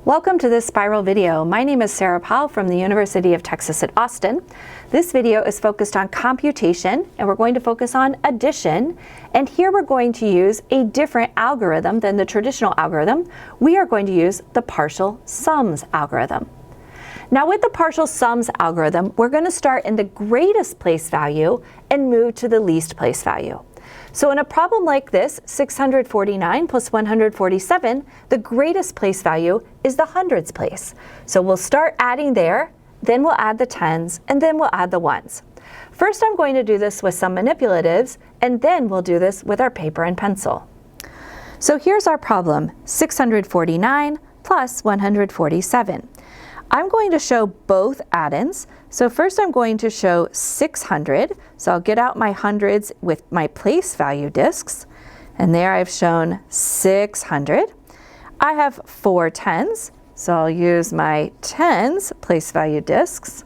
Welcome to this spiral video. My name is Sarah Powell from the University of Texas at Austin. This video is focused on computation, and we're going to focus on addition. And here we're going to use a different algorithm than the traditional algorithm. We are going to use the partial sums algorithm. Now with the partial sums algorithm, we're going to start in the greatest place value and move to the least place value. So in a problem like this, 649 plus 147, the greatest place value is the hundreds place. So we'll start adding there, then we'll add the tens, and then we'll add the ones. First, I'm going to do this with some manipulatives, and then we'll do this with our paper and pencil. So here's our problem, 649 plus 147. I'm going to show both add-ins. So first I'm going to show 600. So I'll get out my hundreds with my place value discs. And there I've shown 600. I have 4 tens. So I'll use my tens place value discs.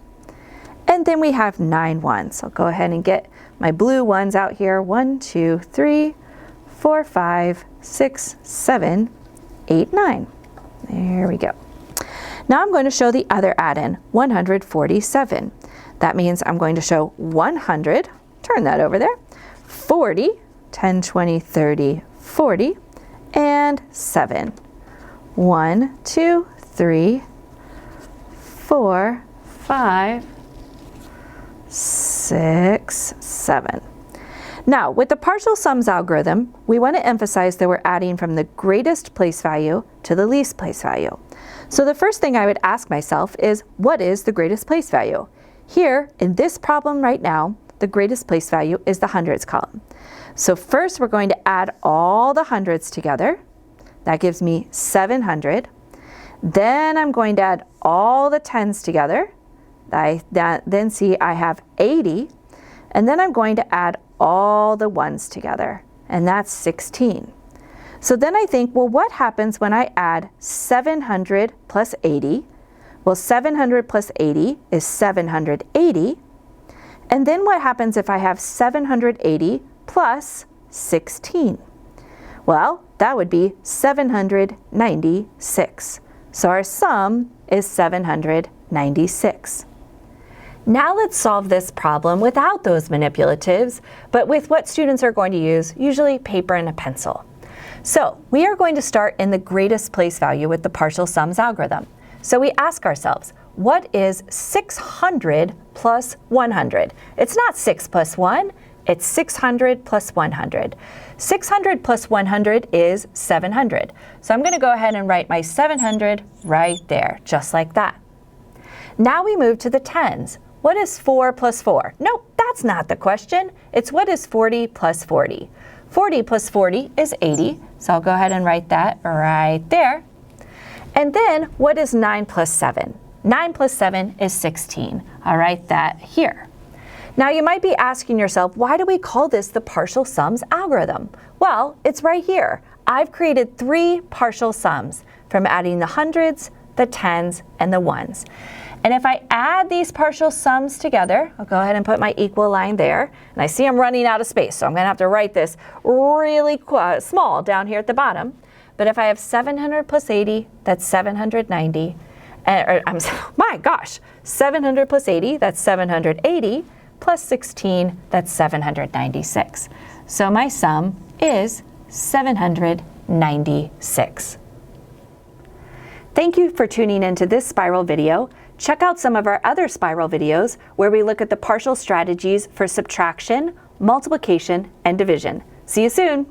And then we have 9 ones. I'll go ahead and get my blue ones out here. 1, 2, 3, 4, 5, 6, 7, 8, 9. There we go. Now I'm going to show the other add-in, 147. That means I'm going to show 100, turn that over there, 40, 10, 20, 30, 40, and 7. 1, 2, 3, 4, 5, 6, 7. Now, with the partial sums algorithm, we want to emphasize that we're adding from the greatest place value to the least place value. So the first thing I would ask myself is, what is the greatest place value? Here, in this problem right now, the greatest place value is the hundreds column. So first we're going to add all the hundreds together. That gives me 700. Then I'm going to add all the tens together. Then see I have 80. And then I'm going to add all the ones together, and that's 16. So then I think, well, what happens when I add 700 plus 80? Well, 700 plus 80 is 780. And then what happens if I have 780 plus 16? Well, that would be 796. So our sum is 796. Now let's solve this problem without those manipulatives, but with what students are going to use, usually paper and a pencil. So we are going to start in the greatest place value with the partial sums algorithm. So we ask ourselves, what is 600 plus 100? It's not 6 plus 1, it's 600 plus 100. 600 plus 100 is 700. So I'm going to go ahead and write my 700 right there, just like that. Now we move to the tens. What is 4 plus 4? Nope, that's not the question. It's what is 40 plus 40? 40 plus 40 is 80, so I'll go ahead and write that right there. And then what is 9 plus 7? 9 plus 7 is 16. I'll write that here. Now you might be asking yourself, why do we call this the partial sums algorithm? Well, it's right here. I've created 3 partial sums from adding the hundreds, the tens, and the ones. And if I add these partial sums together, I'll go ahead and put my equal line there. And I see I'm running out of space, so I'm going to have to write this really small down here at the bottom. But if I have 700 plus 80, that's 790. My gosh, 700 plus 80, that's 780, plus 16, that's 796. So my sum is 796. Thank you for tuning into this spiral video. Check out some of our other spiral videos where we look at the partial strategies for subtraction, multiplication, and division. See you soon!